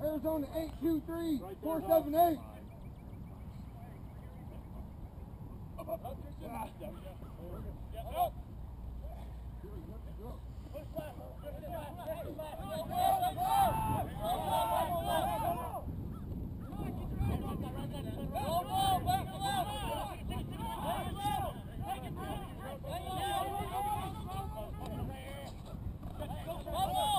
Arizona 823 478. Go!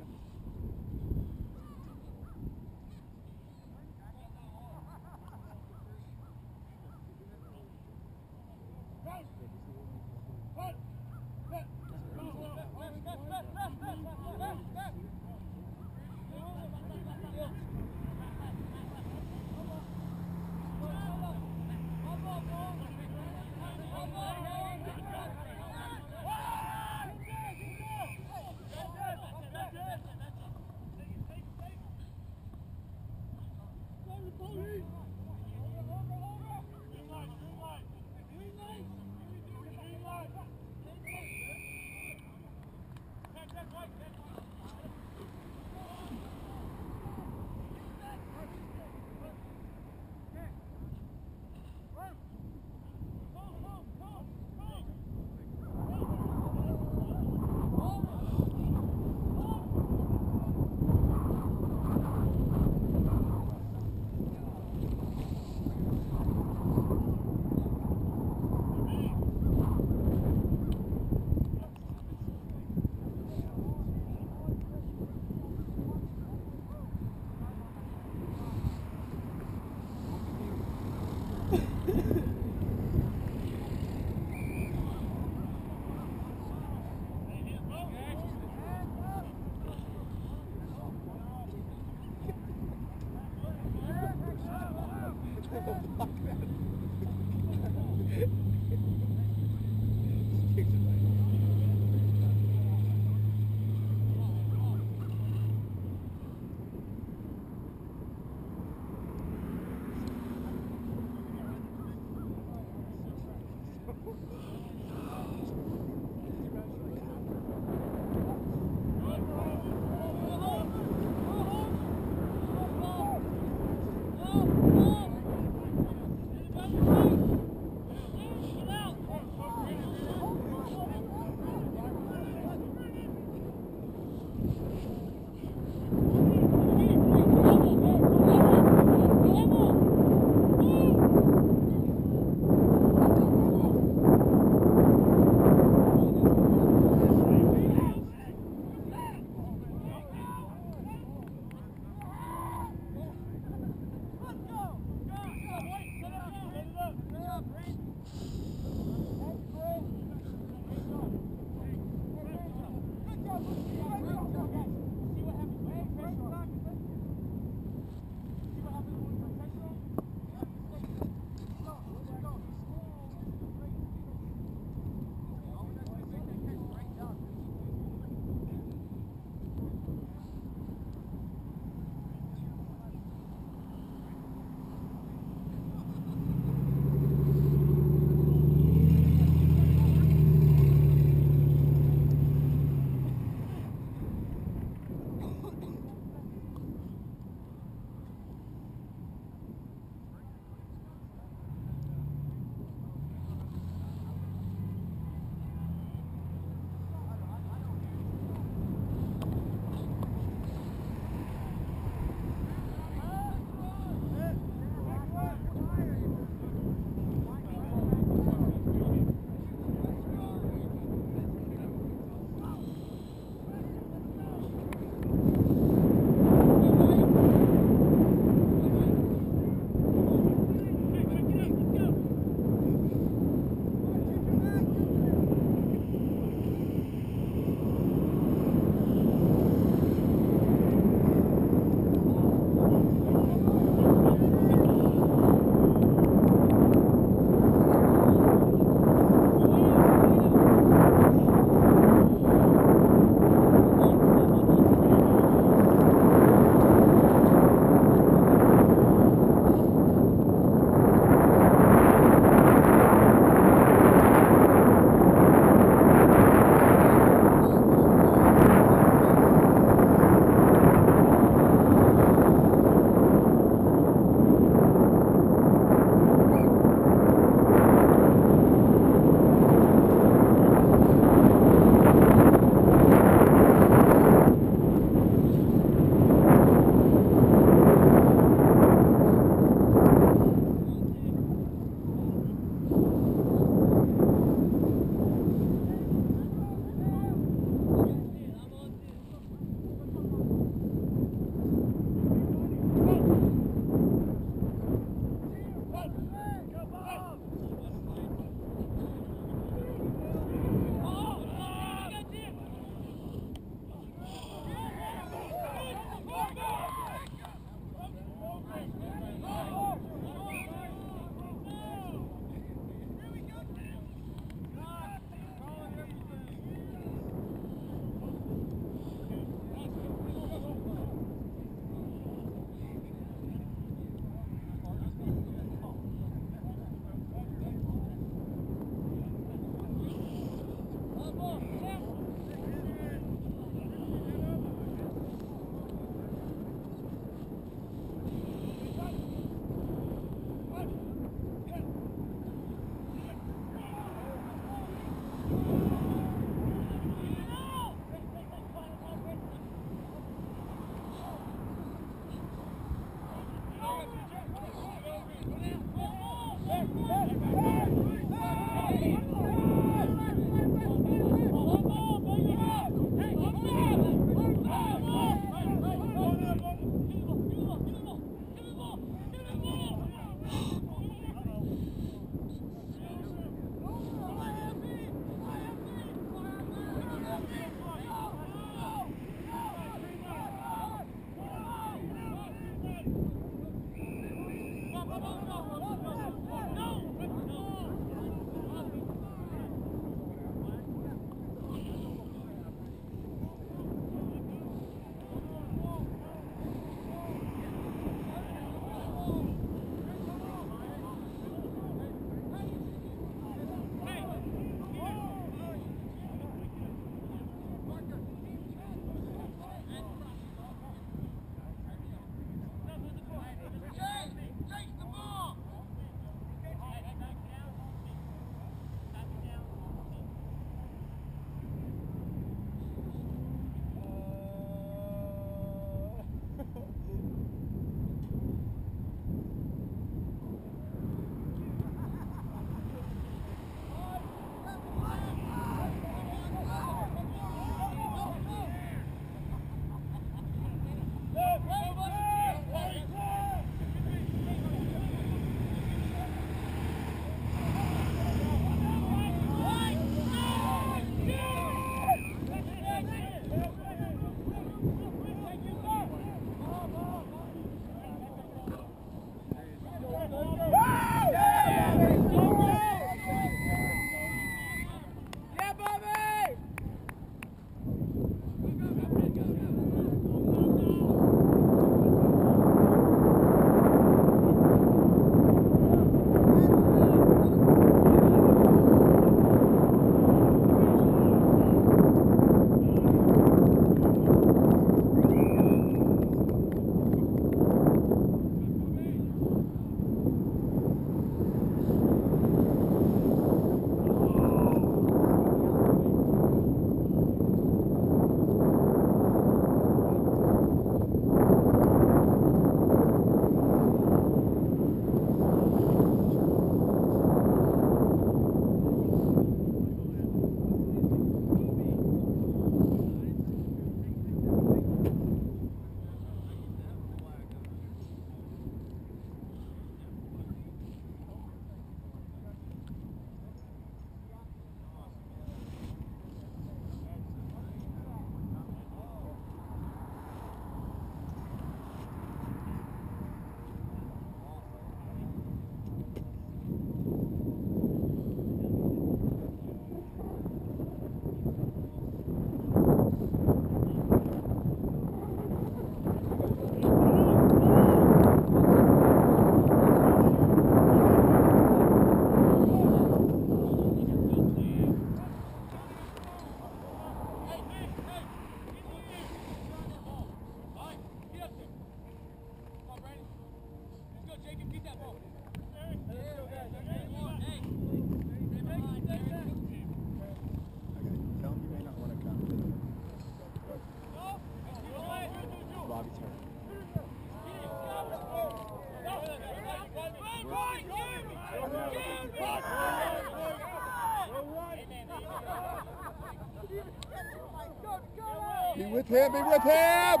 with him, be with him!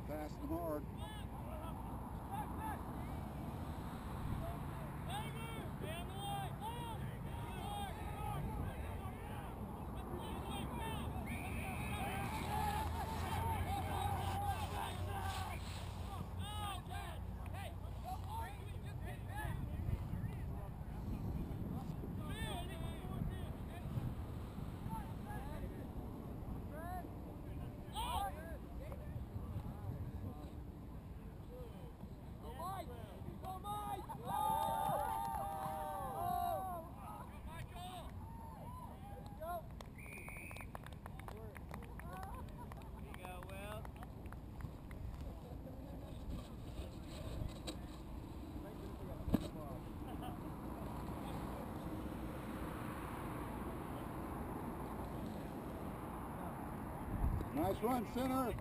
Fast and hard. Nice run, center.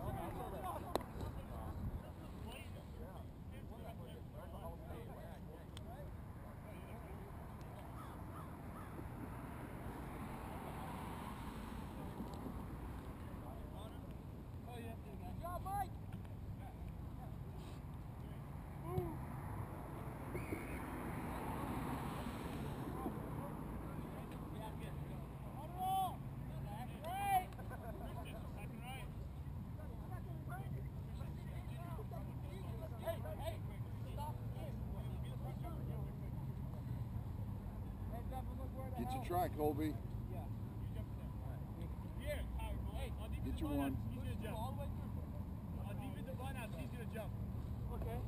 Get your try, Colby. Get your one. I'll deep in the line, I'll teach you to jump. Okay.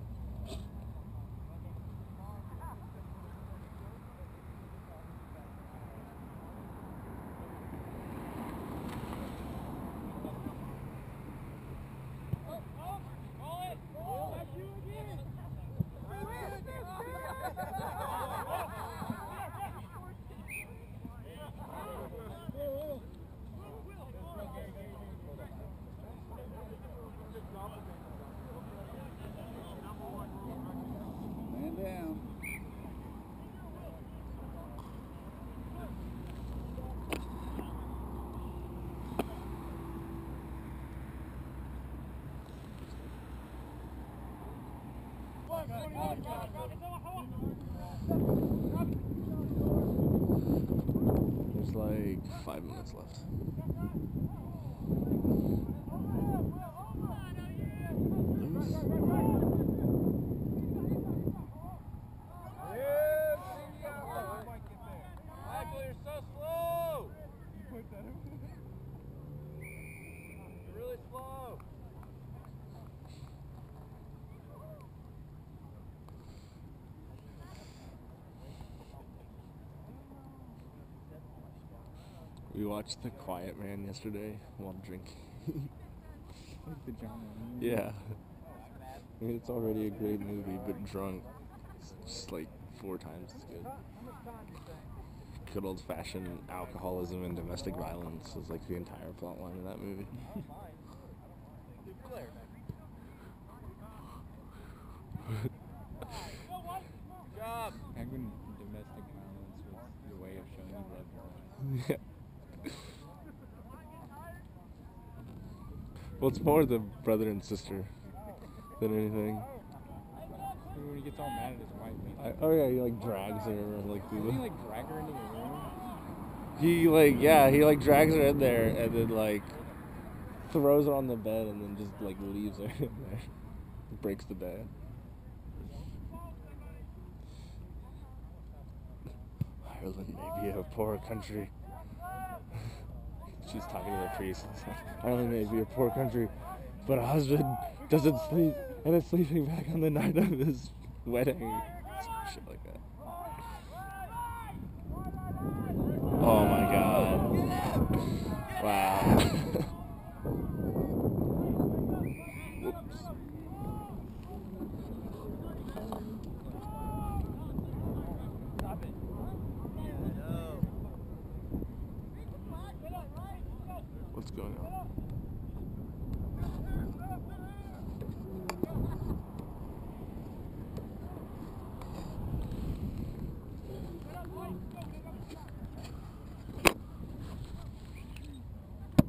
There's like 5 minutes left. Michael, you're so slow! You're really slow. We watched The Quiet Man yesterday while drinking. Like the John Lennon. Yeah. I mean, it's already a great movie, but drunk, it's just like 4 times as good. Good old-fashioned alcoholism and domestic violence was like the entire plot line of that movie. Good job. Back when domestic violence was your way of showing you love. Yeah. Well, it's more the brother and sister than anything. When he gets all mad at his wife. Oh yeah, he like drags her like through Didn't he the. like drag her into the room? He like drags her in there and then like throws her on the bed and then just like leaves her in there. Breaks the bed. Ireland may be a poor country. She's talking to the priest. Ireland may be a poor country, but a husband doesn't sleep and is sleeping back on the night of his wedding. Shit like that. Oh my god. Wow. Whoops. What's going on?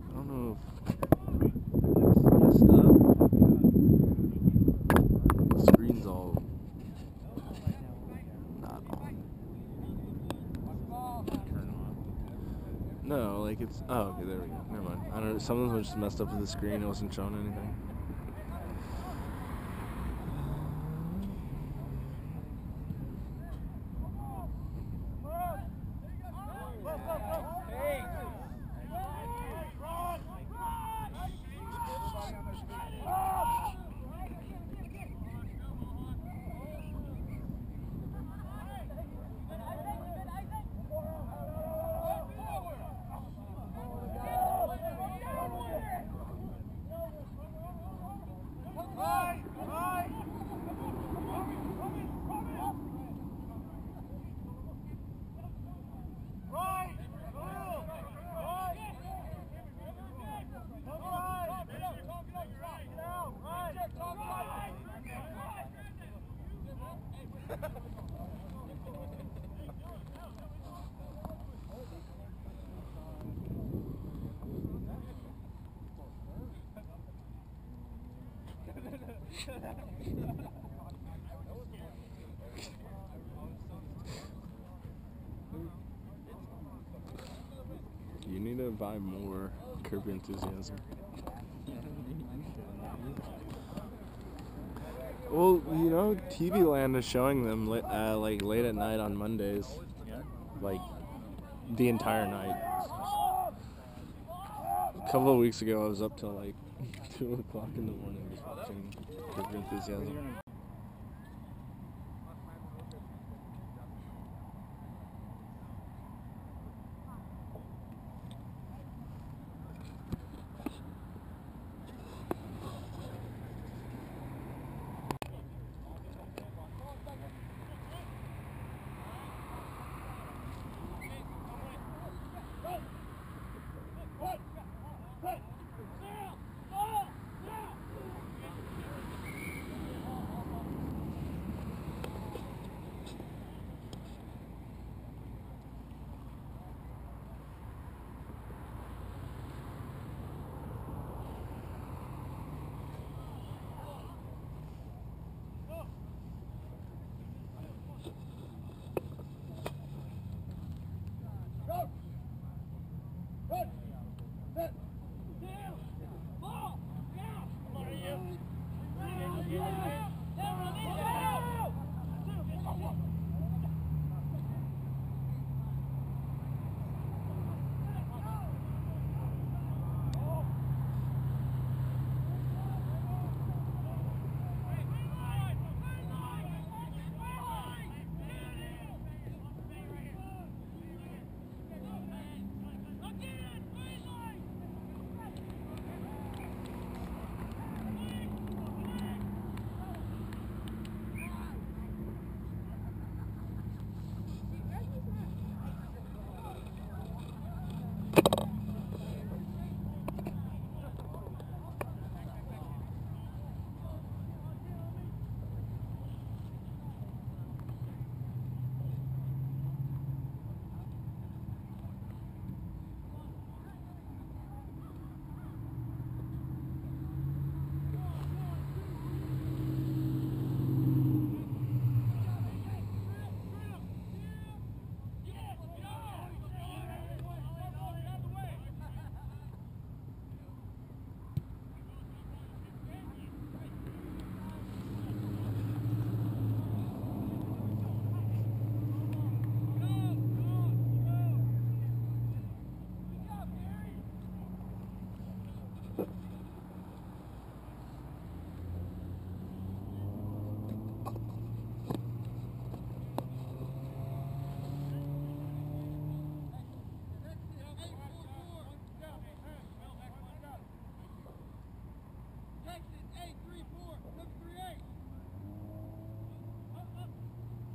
I don't know if it's messed up. The screen's all not on. No, like it's. Oh, okay, there we go. Never mind. I don't know. Something was just messed up with the screen. It wasn't showing anything. You need to buy more Curb Your Enthusiasm. Well, you know, TV Land is showing them like late at night on Mondays, like the entire night. A couple of weeks ago, I was up till like 2 o'clock in the morning just watching Curb Your Enthusiasm.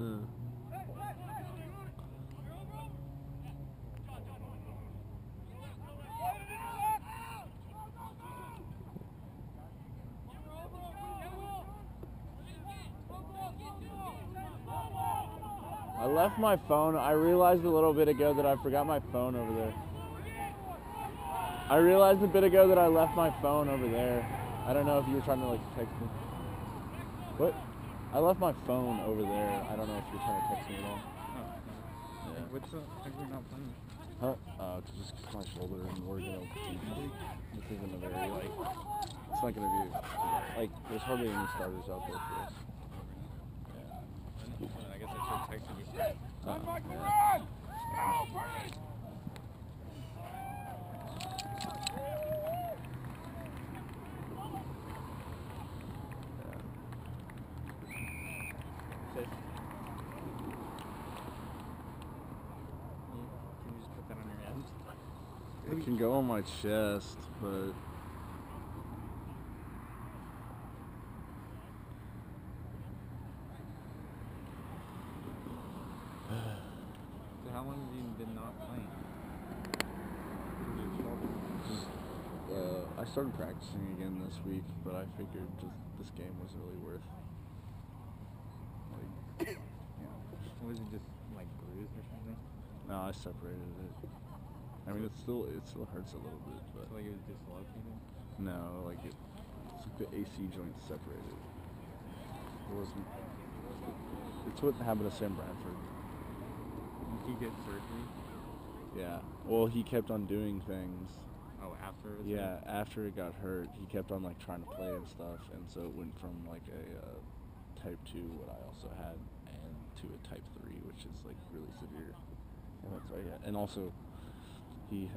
I left my phone. I realized a little bit ago that I forgot my phone over there. I realized a bit ago that I left my phone over there. I don't know if you were trying to like text me. What? I left my phone over there. I don't know if you're trying to text me at all. Yeah. What's the? How are we not playing? Huh? Just my shoulder, and we're gonna keep. This isn't a very like. It's not gonna be like. There's hardly any starters out there for us. I guess I should have texted you first. Can you just put that on your head? It can go on my chest, but. So how long have you been not playing? I started practicing again this week, but I figured just this game was really worth. Like, Was it just like bruised or something? no, I separated it. I mean, it still hurts a little bit, but So like it was dislocated? no, like it's like the AC joint separated. It wasn't. It's what happened to Sam Bradford. Did he get surgery? Yeah. Well, he kept on doing things. Oh, after? Yeah, after it got hurt, he kept on like trying to play and stuff, and so it went from like a type 2, what I also had, and to a type 3, which is like really severe. And that's why, yeah. And also, he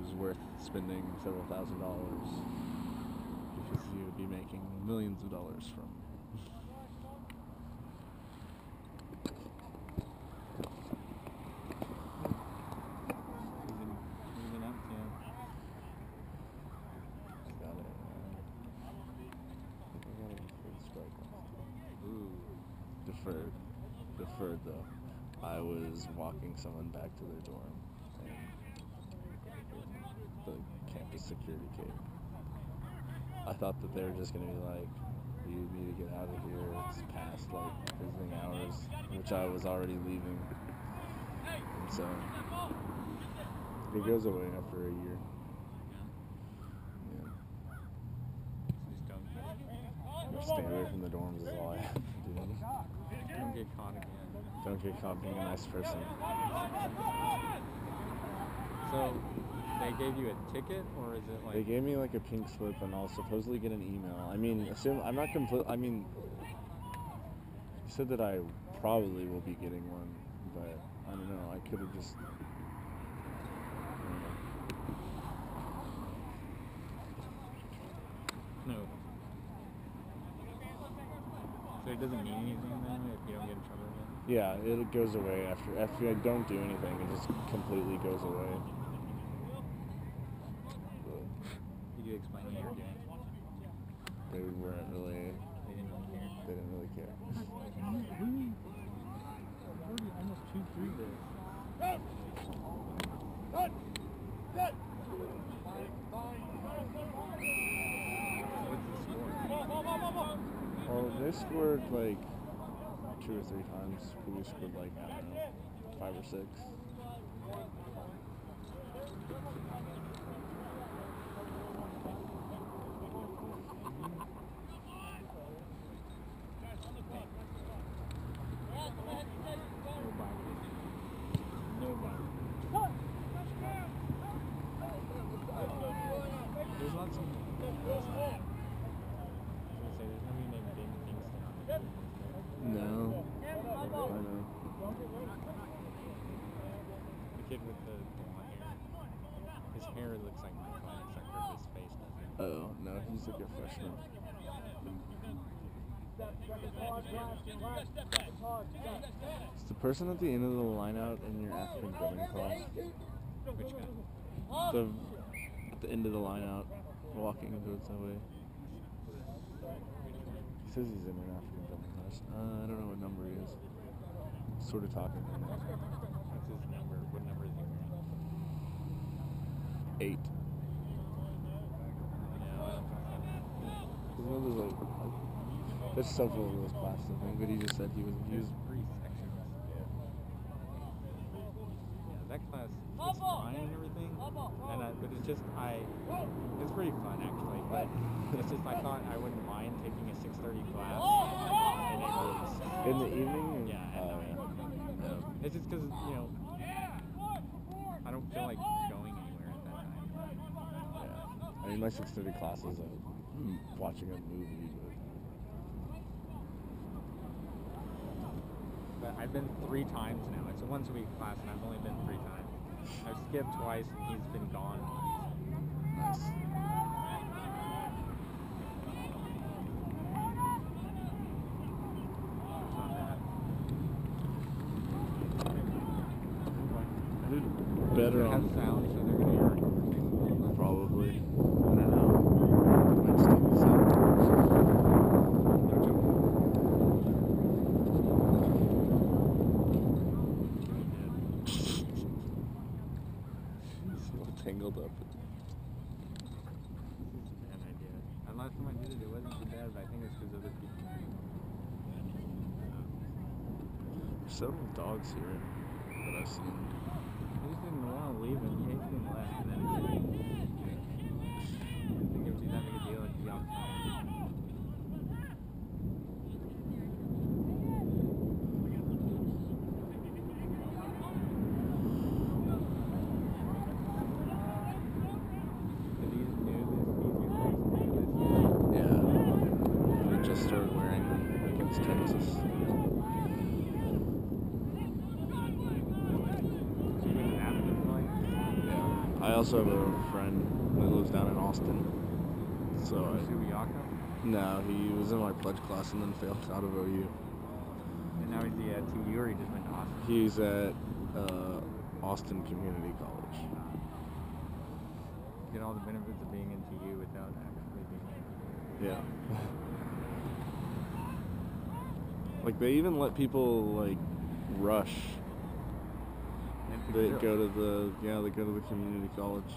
was worth spending several $1,000s because he would be making millions of dollars from. Even up to. Got it. I got a free strike. Ooh. Deferred though. I was walking someone back to their dorm, and the campus security came. I thought that they were just gonna be like, "You need to get out of here. It's past like visiting hours," which I was already leaving, and so it goes away after a year. Yeah. Just don't Stay away from the dorms is all I have to do. don't get caught again. Don't get caught being a nice person. So they gave you a ticket, or is it like? They gave me like a pink slip, and I'll supposedly get an email. I mean, I'm not complete. I mean, he said that I probably will be getting one, but I don't know. I could have just. I don't know. No. So it doesn't mean anything then if you don't get in trouble again? Yeah, it goes away after I don't do anything. It just completely goes away. Did you explain what you were doing? They weren't really. They didn't really care. They didn't really care. We already almost 2-3 this. What's the score? Well, they scored like 2 or 3 times. We scored like, I don't know, 5 or 6. Nobody. There's lots of. I was gonna say, there's nobody named Ben Kingston on the team. No. I know. The kid with the blonde hair. His hair looks like my phone, except for his face doesn't. Oh, no, he's like a freshman. It's the person at the end of the line out in your African drumming class. Which guy? At the end of the line out, walking goes that way. He says he's in an African drumming class. I don't know what number he is. Sort of talking right now. What's his number? What number is he wearing? 8. No, I don't think There's one of those, like, there's several of those classes, I think, but he just said he was so. There's 3 sections. Yeah, that class is fine and everything, but it's just it's pretty fun actually. But it's just I thought I wouldn't mind taking a 6:30 class, and it was in the evening. yeah, at night. Yeah. It's just because I don't feel like going anywhere at that time. Yeah. I mean, my 6:30 class is watching a movie. But I've been 3 times now. It's a once a week class, and I've only been 3 times. I've skipped twice, and he's been gone once. Nice. Not bad. Better It has on sound, so they're gonna hear our conversation. probably. I don't know. Might just take this out. So tangled up. This is a bad idea. And last time I did it, it wasn't too bad, but I think it's because other people. There's several dogs here that I've seen. I just didn't want to leave him. He hates being left, and then I didn't think it would be that big a deal to be outside. Did these new this? Yeah. I just started wearing them against Texas. I also have a friend that lives down in Austin. So no, he was in my pledge class and then failed out of OU. And now he's at TU, or he just went to Austin? He's at Austin Community College. Get all the benefits of being in TU without actually being in TU. Yeah. Like they even let people like rush. They go to the community college.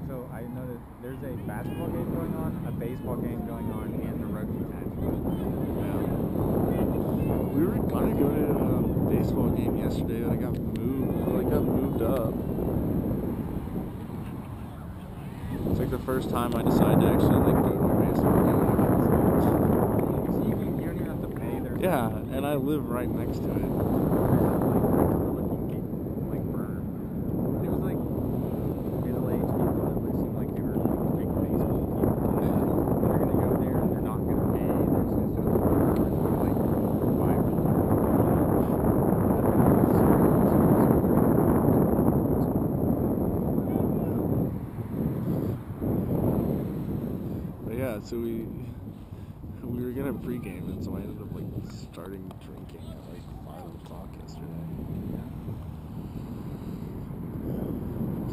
So I noticed there's a basketball game going on, a baseball game going on, and a rugby match going on. We were gonna go to a baseball game yesterday, but it got moved up. It's like the first time I decided to actually like go to a baseball game. You don't even have to pay. There's Yeah, and I live right next to it. It was like middle-aged people that would seem like they were like big baseball people. They're gonna go there and they're not gonna pay. They're just gonna sit on the floor for like 5 minutes. But yeah, so we were gonna pregame, and so I ended up like starting drinking at like 5 o'clock yesterday.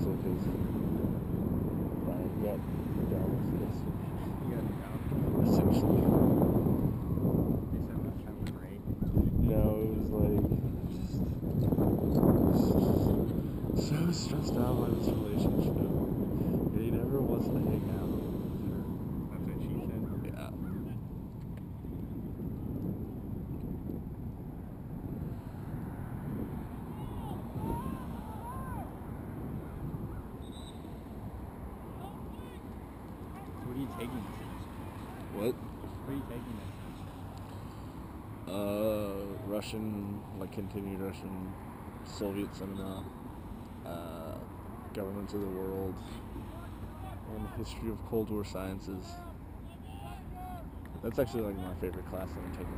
So because Brian got dialysis, You gotta go. essentially. They said that's kind of great. No, it was like just so stressed out by this relationship. He never wants to hang out. That's what she said. Yeah. What are you taking this semester? What? What are you taking this semester? Russian, like continued Russian, Soviet seminar, governments of the world, and history of Cold War sciences. That's actually like my favorite class that I'm taking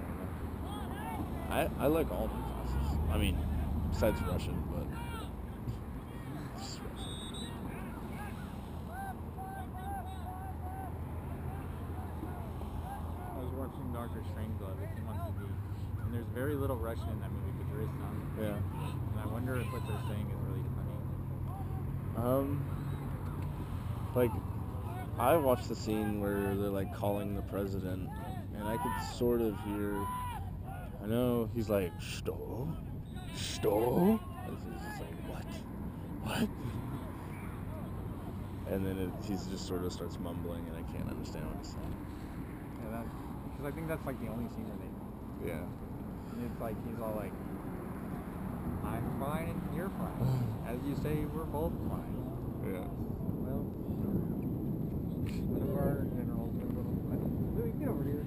right now. I like all my classes. I mean, besides Russian, but just Russian. Strangelove. It came on TV. And there's very little Russian in that movie, but there is some. Yeah. And I wonder if what they're saying is really funny. Like, I watched the scene where they're like calling the president, and I could sort of hear. I know he's like, "Sto, sto." He's just like, what? And then he's just sort of starts mumbling, and I can't understand what he's saying. Yeah, because I think that's like the only scene where they. Yeah. And it's like he's all like, "I'm fine and you're fine. As you say, we're both fine." Yeah. Well, one of our generals were a little. Louis, get over here.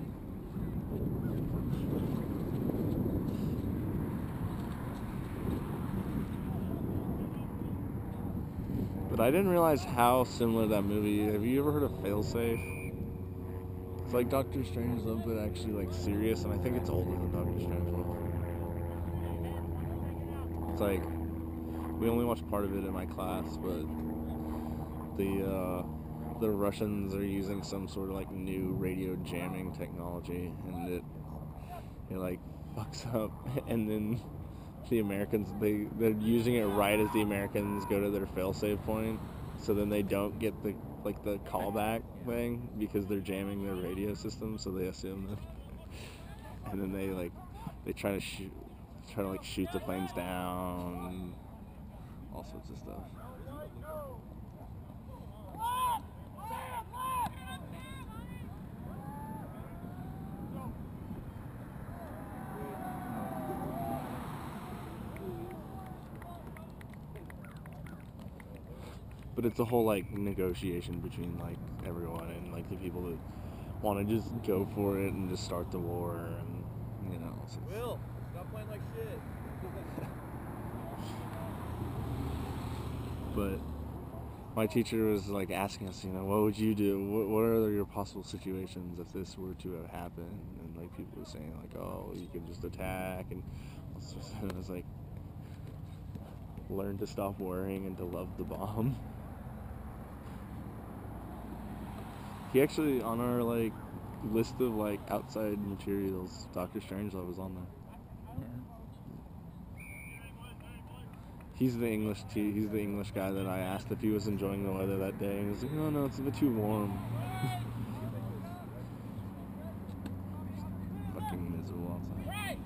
But I didn't realize how similar that movie. Have you ever heard of Failsafe? It's like Doctor Strangelove, but actually like serious, and I think it's older than Doctor Strangelove. It's like we only watched part of it in my class, but the Russians are using some sort of like new radio jamming technology, and it like fucks up, and then the Americans they're using it right as the Americans go to their failsafe point, so then they don't get the callback thing because they're jamming their radio system, so they assume that, and then they try to shoot the planes down, and all sorts of stuff. But it's a whole like negotiation between like everyone and like the people that want to just go for it and just start the war, and you know. So Will, stop playing like shit. But my teacher was like asking us, what would you do? What are your possible situations if this were to have happened? And like people were saying like, oh, you could just attack, and I was like, learn to stop worrying and to love the bomb. He actually, on our like list of like outside materials, Doctor Strangelove was on there. Yeah. He's the English guy that I asked if he was enjoying the weather that day, and he was like, no, it's a bit too warm. Fucking miserable outside.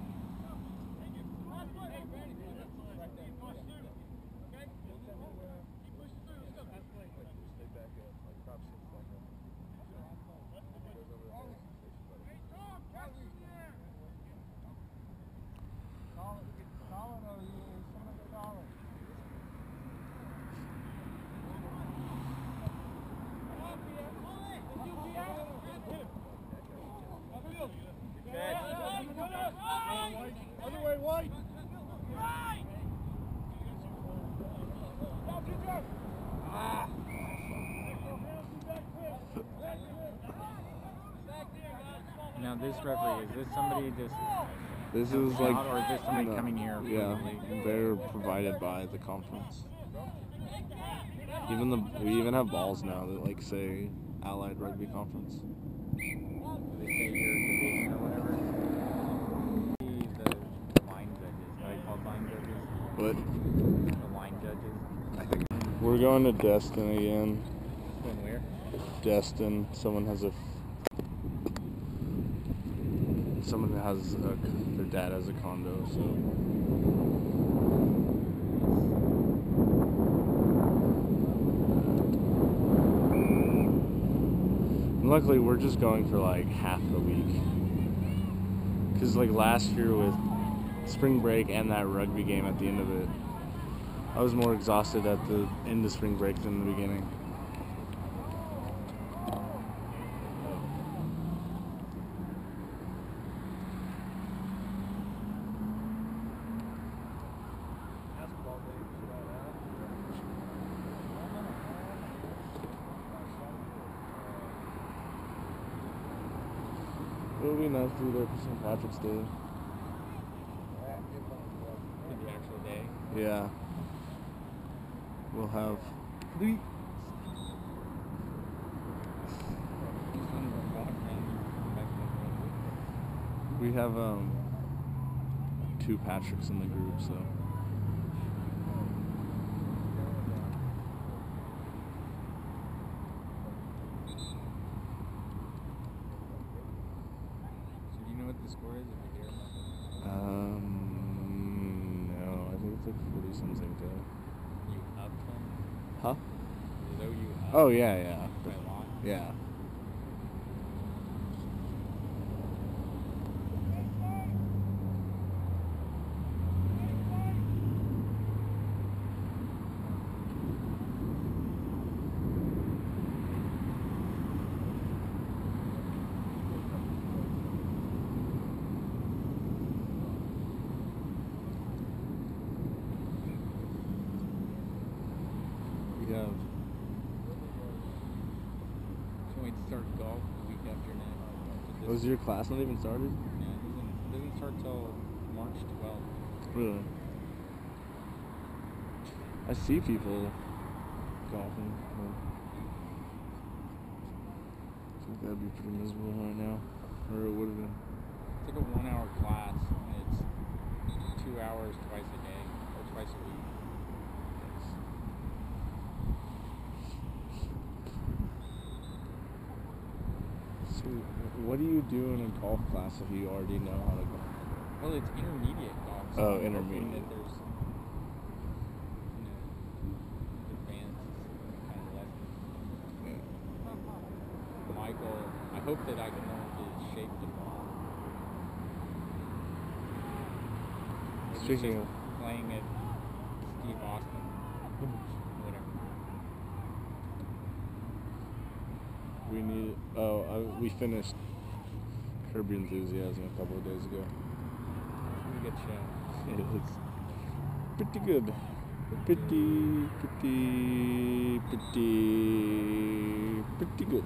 Now this referee, is this somebody just... This is like... Or is this somebody coming here? Yeah, they're provided by the conference. We even have balls now that like say Allied Rugby Conference. They say your division or whatever. The line judges. Are they called line judges? What? The line judges. I think. We're going to Destin again. Going where? Destin. Someone that has their dad has a condo, so. And luckily, we're just going for like half the week. Because like last year with spring break and that rugby game at the end of it, I was more exhausted at the end of spring break than the beginning. It would be nice to be there for St. Patrick's Day. The actual day? Yeah. We'll have... We have 2 Patricks in the group, so. So do you know what the score is if you hear about it? No, I think it's like 40 something too. You up them? Huh? Is that you up? Oh yeah. By a lot? Yeah. We have. Can't wait to start golf the week after next. Was your class not even started? Yeah, it doesn't start till March 12th. Really? I see people golfing. But I think that'd be pretty miserable right now. Or it would have been. It's like a 1-hour class, and it's 2 hours twice a day, or twice a week. So, what do you do in a golf class if you already know how to golf? Well, it's intermediate golf. So Oh, I'm hoping intermediate. that there's, advanced kind of lessons. Yeah. Michael, I hope that I can learn to shape the ball. Maybe Speaking just of- playing at Steve Austin, whatever. We finished Curb Your Enthusiasm a couple of days ago. Pretty good show. It's pretty good. Pretty good.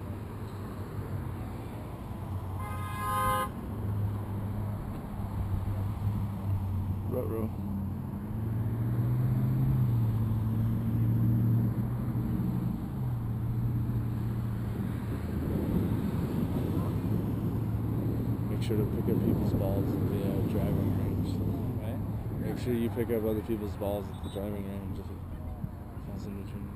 Ruh-roh. Make sure to pick up people's balls at the driving range. Right? Make sure you pick up other people's balls at the driving range if it falls in between.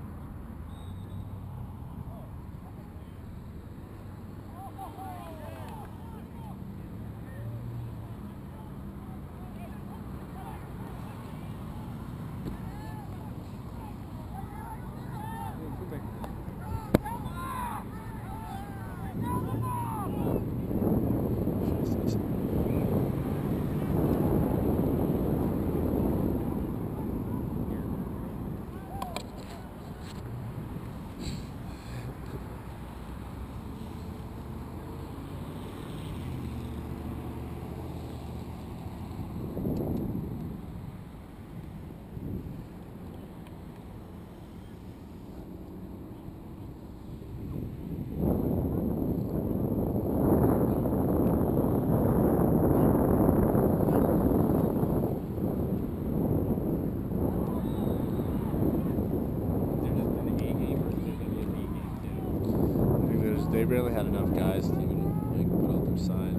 They barely had enough guys to even put out their sign.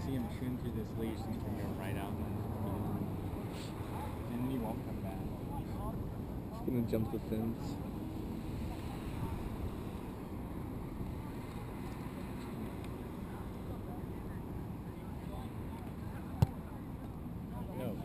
See him shooting through this leash and he's going to go right out and he won't come back. He's gonna jump the fence. No.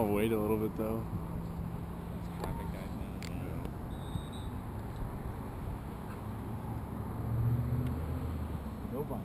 wait a little bit though. Traffic guys now. Nobody.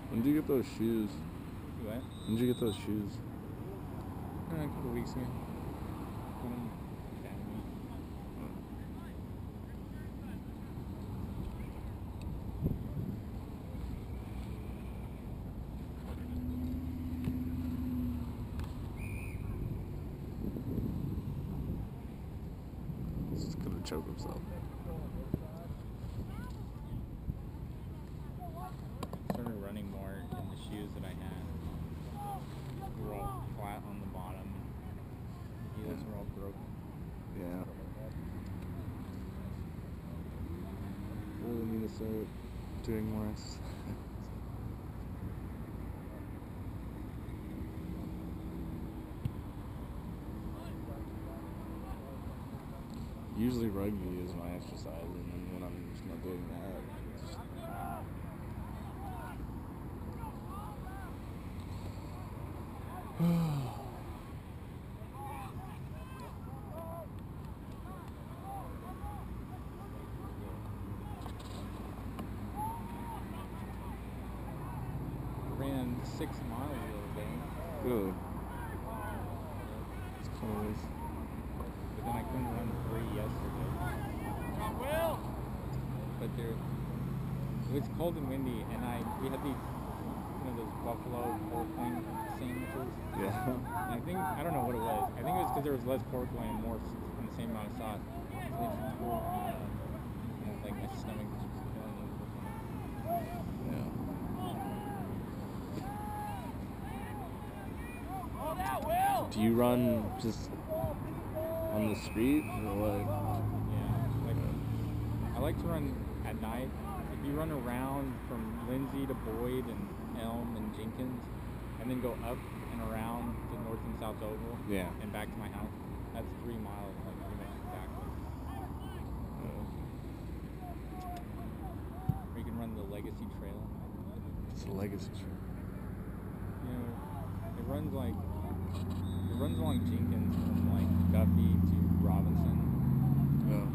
When did you get those shoes? What? When did you get those shoes? A couple weeks ago. Academy. He's just gonna choke himself. Started running more in the shoes that I had. They were all flat on the bottom. Heels were all broken. Yeah. Really need to start doing more exercise. Usually rugby is my exercise, and then when I'm just not doing that, it's just, Ran 6 miles the other day, really. It's close. but then I couldn't run 3 yesterday. But it was cold and windy, and we had these, those buffalo pork loin sandwiches. Yeah. And I don't know what it was. I think it was because there was less pork loin and more and the same amount of sauce. So it was cool, and like my stomach was just feeling Yeah. Do you run just on the street or what? Yeah, like I like to run at night. If you run around from Lindsay to Boyd and Elm and Jenkins, and then go up and around to North and South Oval, Yeah. and back to my house, that's 3 miles, like pretty much exactly. Or you can run the Legacy Trail. It's a legacy trail. You know, it runs along Jenkins from like Duffy to Robinson. Oh.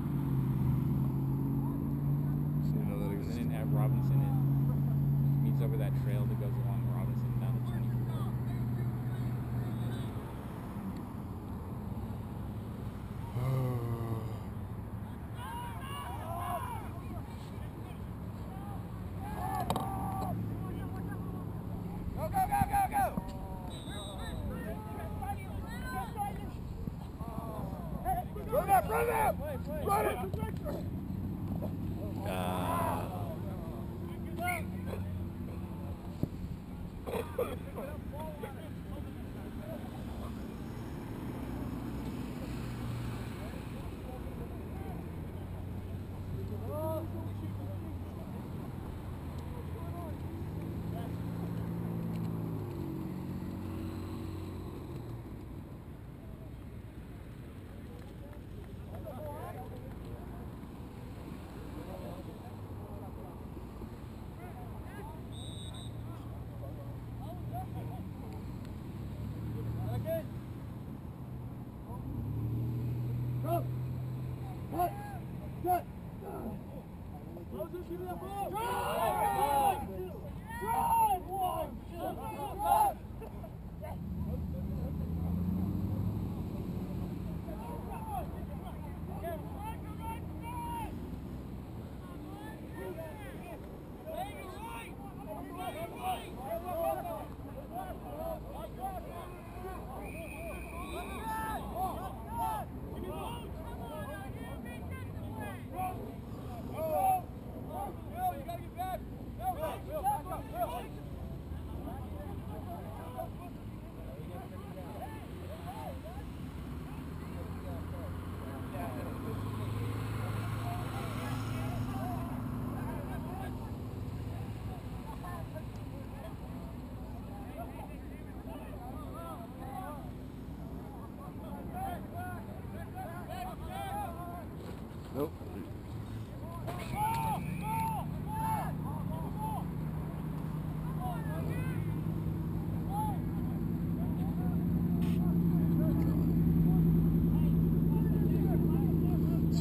So you know that And exists. then at Robinson, it meets over that trail that goes along Robinson down to 24.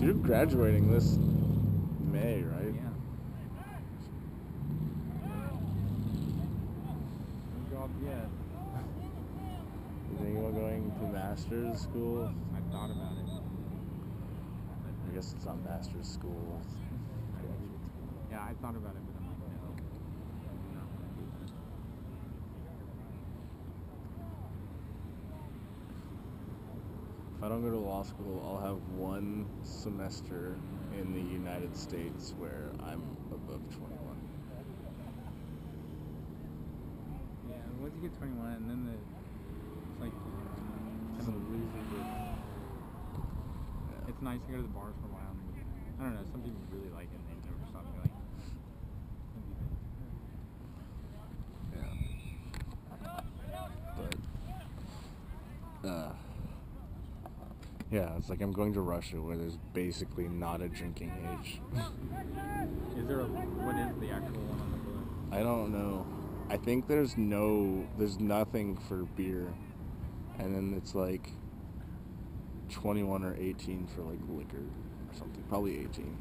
So you're graduating this May, right? Yeah. No job yet. Is anyone going to master's school? I thought about it. I guess it's not master's school. It's graduate school. Yeah, I thought about it, but I'm like, no. I'm not gonna do that. If I don't go to law school, I'll have one semester in the United States where I'm above 21. Yeah, once you get 21, and then it's like kind of loses it. It's nice to go to the bars for a while. I don't know, some people really like it and they never stop going. Yeah. Yeah, it's like I'm going to Russia where there's basically not a drinking age. Is there what is the actual one on the book? I don't know. I think there's nothing for beer. And then it's like 21 or 18 for like liquor or something. Probably 18.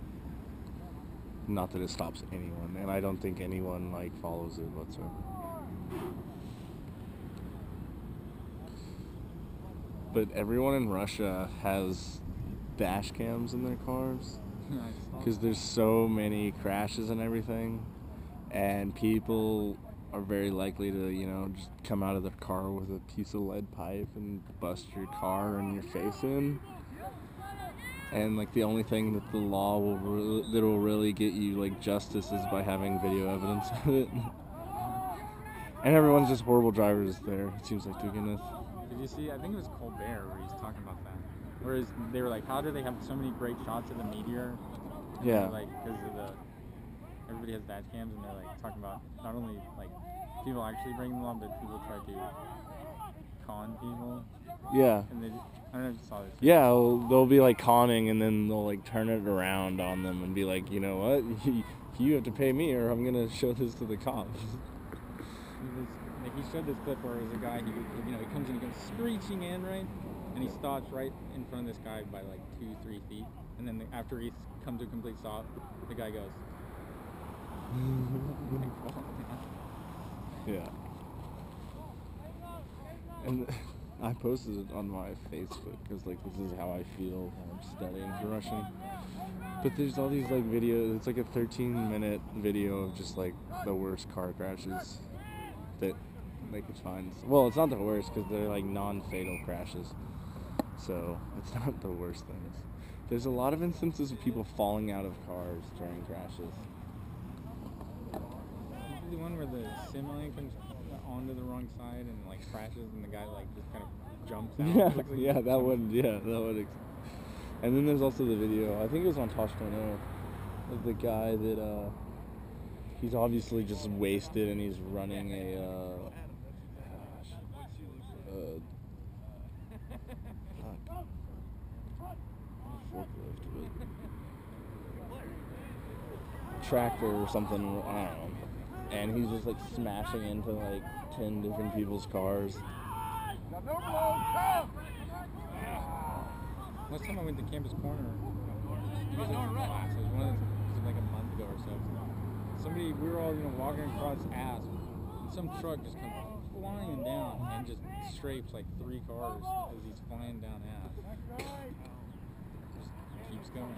Not that it stops anyone, and I don't think anyone like follows it whatsoever. But everyone in Russia has dash cams in their cars because there's so many crashes and everything, and people are very likely to, you know, just come out of their car with a piece of lead pipe and bust your car and your face in. And like the only thing that the law will really get you like justice is by having video evidence of it. And everyone's just horrible drivers there, it seems like, to begin with. Did you see, I think it was Colbert where he's talking about that. Whereas they were like, how do they have so many great shots of the meteor? And Yeah. like, because of everybody has dash cams, and they're like talking about not only like people actually breaking the law, but people try to con people. Yeah. And they, I don't know if you saw this. Yeah, they'll be like conning, and then they'll like turn it around on them and be like, you know what, you have to pay me or I'm gonna show this to the cops. He showed this clip where there's a guy, he comes in, he goes screeching in, right? And he stops right in front of this guy by like 2-3 feet. And then after he comes to a complete stop, the guy goes. Yeah. And I posted it on my Facebook because like this is how I feel when I'm studying Russian. But there's all these like videos. It's like a 13-minute video of just like the worst car crashes that they could find. Well, it's not the worst because they're like non-fatal crashes, so it's not the worst things. There's a lot of instances of people falling out of cars during crashes. The one where the semi comes onto the wrong side and like crashes, and the guy like just kind of jumps out. Yeah, that one. And then there's also the video. I think it was on Tosh.0 of the guy that he's obviously just wasted and he's running a tractor or something, I don't know. And he's just like smashing into like 10 different people's cars. Last time I went to Campus Corner, it was like a month ago or so. We were all walking across ass, and some truck just comes flying down and just scrapes like 3 cars as he's flying down ass. Just keeps going.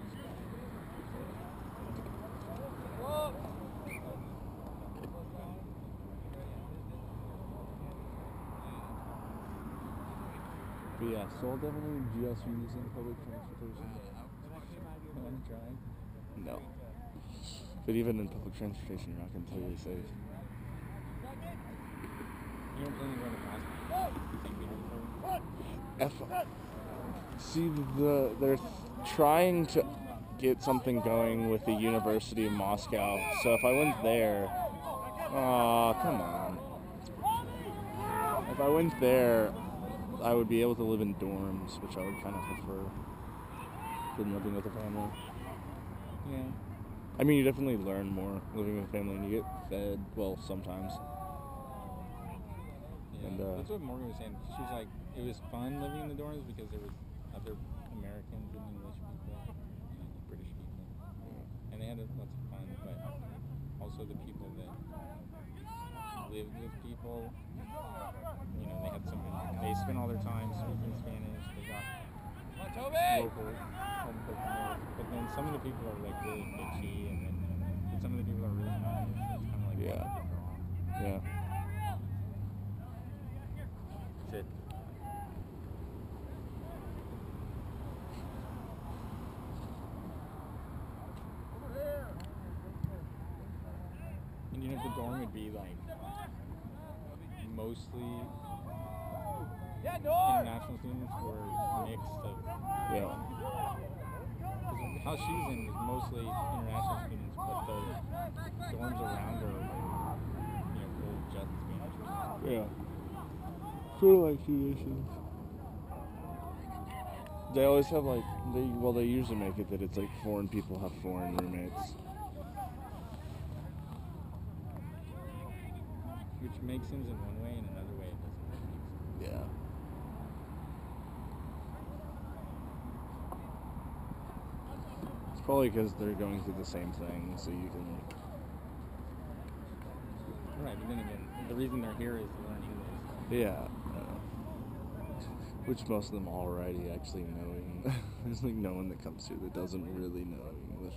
But yeah, so I'll definitely just using public transportation. You want to drive? No. But even in public transportation, you're not completely safe. You don't plan on going to Moscow? See, they're trying to get something going with the University of Moscow. So if I went there, come on. If I went there, I would be able to live in dorms, which I would kind of prefer than living with a family. Yeah. I mean, you definitely learn more living with a family, and you get fed, well, sometimes. Yeah, And, that's what Morgan was saying. She was like, it was fun living in the dorms because there was other Americans and English people. they had lots of fun, but also the people that lived with people, you know, they had some, they spent all their time speaking Spanish, they got local home cooked meals, but then some of the people are like really bitchy, and then some of the people are really nice. It's kind of like Yeah. Yeah. That's it. And you know, the dorm would be like mostly international students or mixed of. Yeah. Because how she's in is mostly international students, but the dorms around are like, you know, full just Spanish. Yeah. Sort of like traditions. They always have like they usually make it that it's like foreign people have foreign roommates. Which makes sense in one way, and another way it doesn't make sense. Yeah. It's probably because they're going through the same thing, so you can like. Right, but then again, the reason they're here is to learn English. Yeah. Which most of them already actually knowing. There's like no one that comes here that doesn't really know English.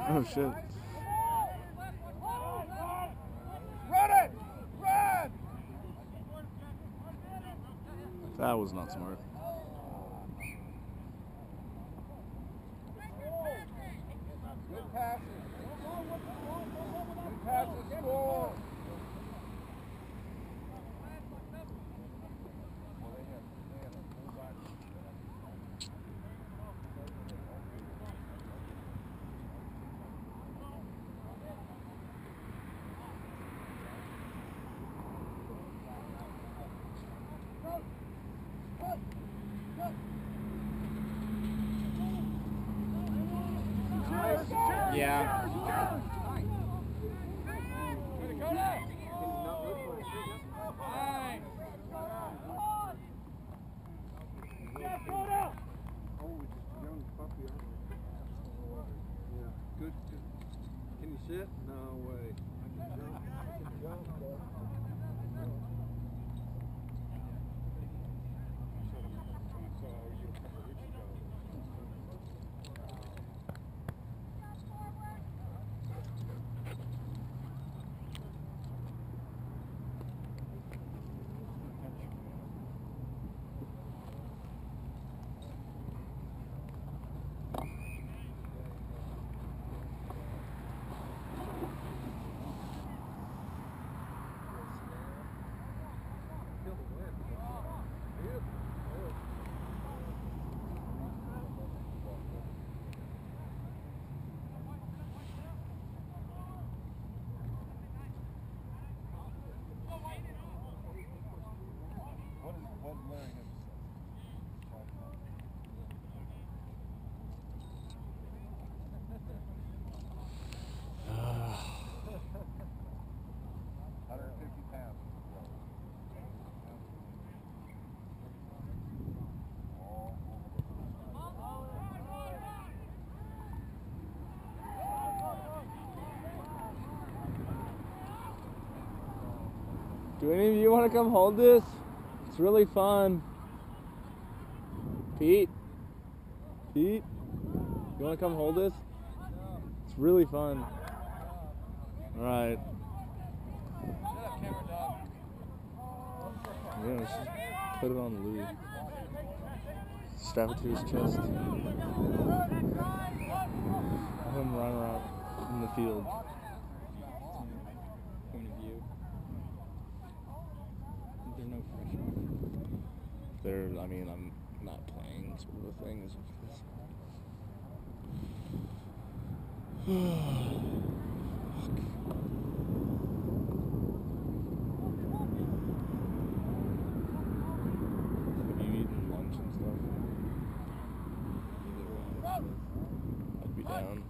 Oh shit. Run it! Run! That was not smart. Good passes. Good passes, score. Yeah. Good. Can you sit? No way. Do any of you want to come hold this? It's really fun. Pete? Pete? You want to come hold this? It's really fun. Alright. Yeah, let's just put it on loop. Strap it to his chest. Have him run around in the field. Point of view. There's no pressure. I mean, I'm not playing sort of a thing. Have you eaten lunch and stuff? I'd be down.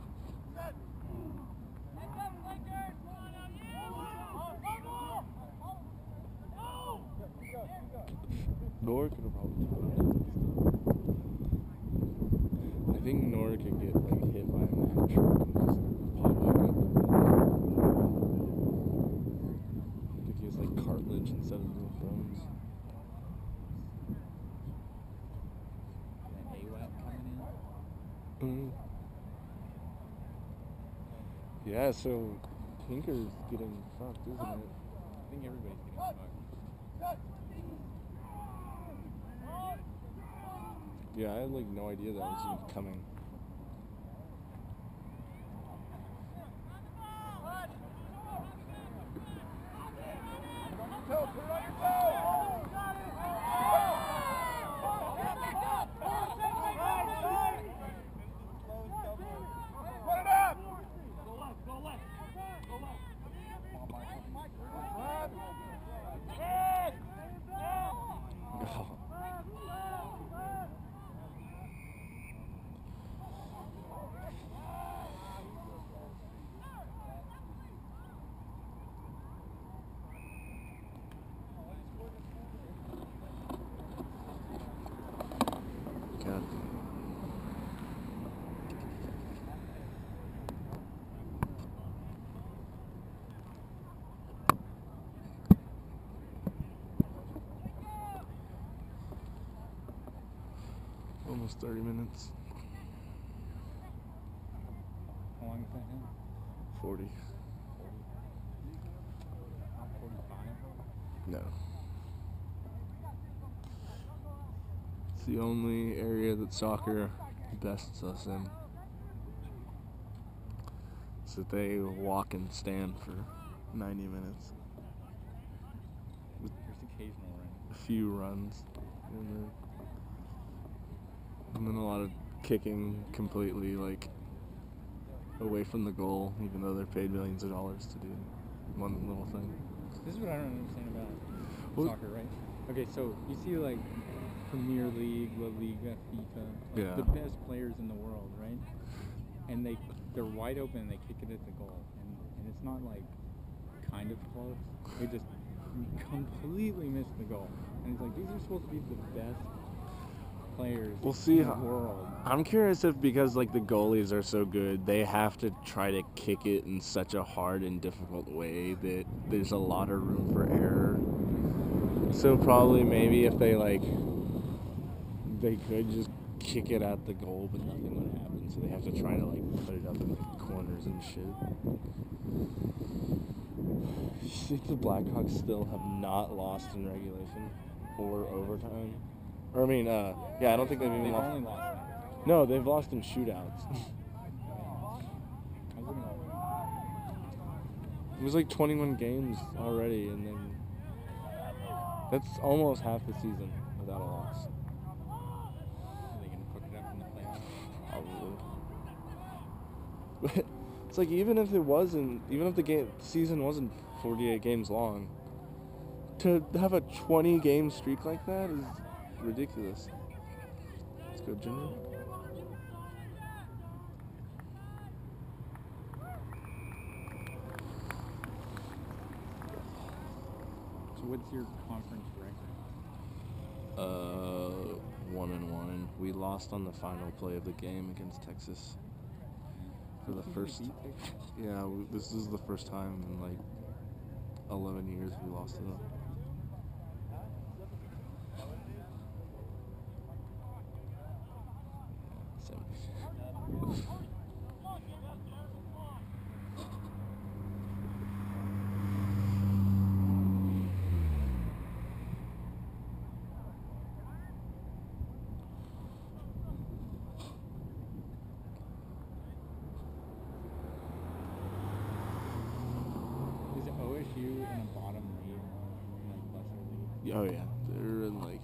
Nor could have probably done it. I think Nor could get like hit by a Mack truck and just pop back up. I think he has like cartilage instead of the bones. An AWAC coming Mm. Yeah, so Tinker's getting fucked, isn't it? I think everybody's getting fucked. Yeah, I had like no idea that was even coming. God. Almost 30 minutes. How long is that now? 40. Not 45? No. It's the only area that soccer bests us in. So they walk and stand for 90 minutes. With There's occasional rain. a few runs. And then a lot of kicking completely like away from the goal, even though they're paid millions of dollars to do one little thing. This is what I don't understand about What? soccer, right? Okay, so you see like Premier League, La Liga, FIFA, like Yeah. the best players in the world, right? And they're wide open and they kick it at the goal, and it's not like kind of close. They just completely miss the goal, and it's like these are supposed to be the best players We'll see in the how- world. I'm curious if because like the goalies are so good, they have to try to kick it in such a hard and difficult way that there's a lot of room for error. So probably maybe if they could just kick it at the goal, but nothing would happen. So they have to try to like put it up in the corners and shit. You think the Blackhawks still have not lost in regulation or overtime? Or I mean, yeah, I don't think they've even They've lost. only lost one. No, they've lost in shootouts. I was looking at It was like 21 games already, and then that's almost half the season without a loss. Are they going to cook it up in the playoffs? Probably. But it's like even if the season wasn't 48 games long, to have a 20-game streak like that is ridiculous. Let's go, Jimmy. So what's your conference record? 1-1. We lost on the final play of the game against Texas. For the first, yeah, this is the first time in like 11 years we lost to them. two in the bottom league, like lesser league. Oh yeah, they're in like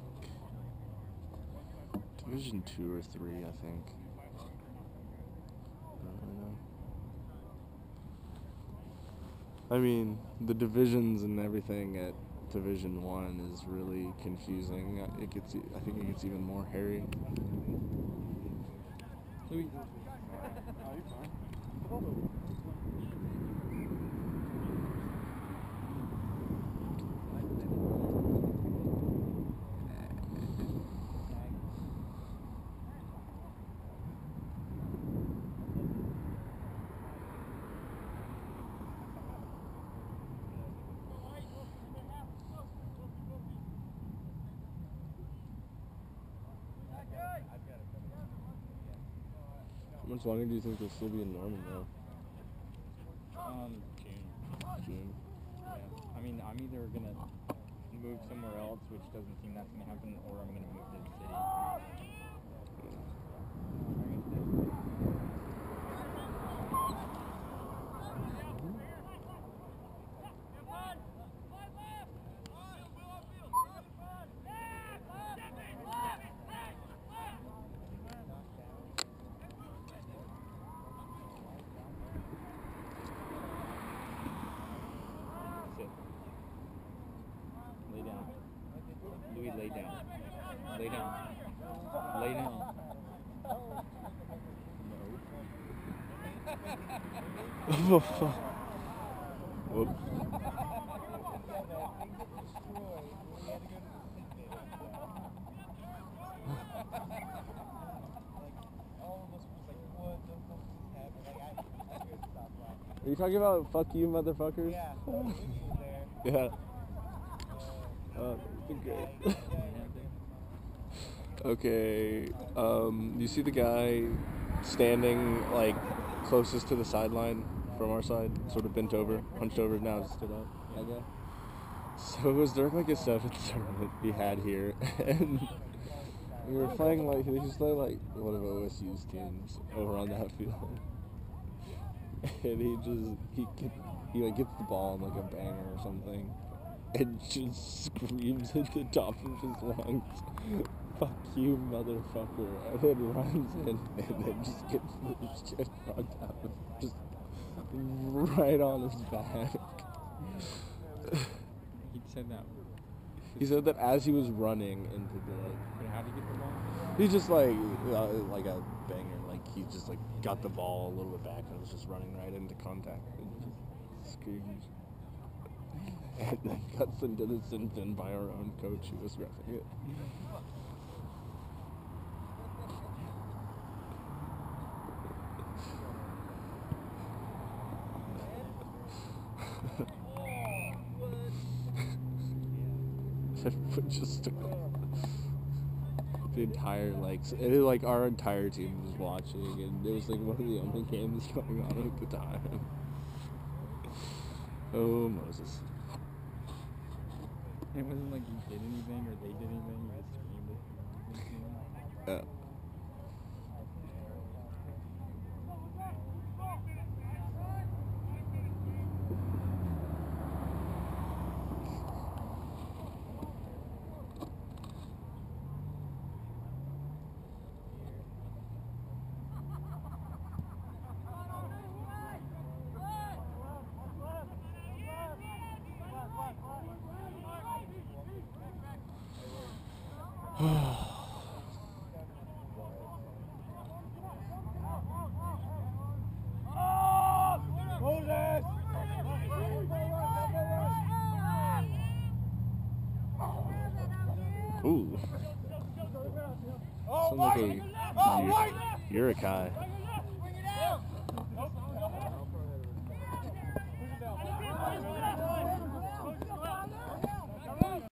Division 2 or 3, I think. I don't really know. I mean, the divisions and everything at Division 1 is really confusing. I think it gets even more hairy. So we, How much longer do you think they'll still be in Norman though? June. June. Yeah. I mean, I'm either gonna move somewhere else, which doesn't seem that's gonna happen, or I'm gonna move to the city. Sit. Lay down. Louis, lay down. Lay down. Lay down. Oh fuck. Whoops. Are you talking about fuck you, motherfuckers? Yeah. Yeah. Okay. Okay. You see the guy standing like closest to the sideline from our side, sort of bent over, hunched over, now just stood up. That guy. So it was during like a 7th tournament we had here, and we were playing like they just play like one of OSU's teams over on that field, and he like gets the ball on like a banger or something, and just screams at the top of his lungs, "Fuck you, motherfucker!" and then runs in and then just gets the shit knocked out of him, just right on his back. He said that. He said that as he was running into the But how did he get the ball? he just like a banger, like he just like got the ball a little bit back and was just running right into contact and just screams. And then cuts into the sin bin by our own coach who was reffing it. But just the entire like our entire team was watching, and it was like one of the only games going on at the time. Oh Moses! It wasn't like he did anything or they did anything. He just screamed it. Yeah. Ooh. Sounds like a Yurikai.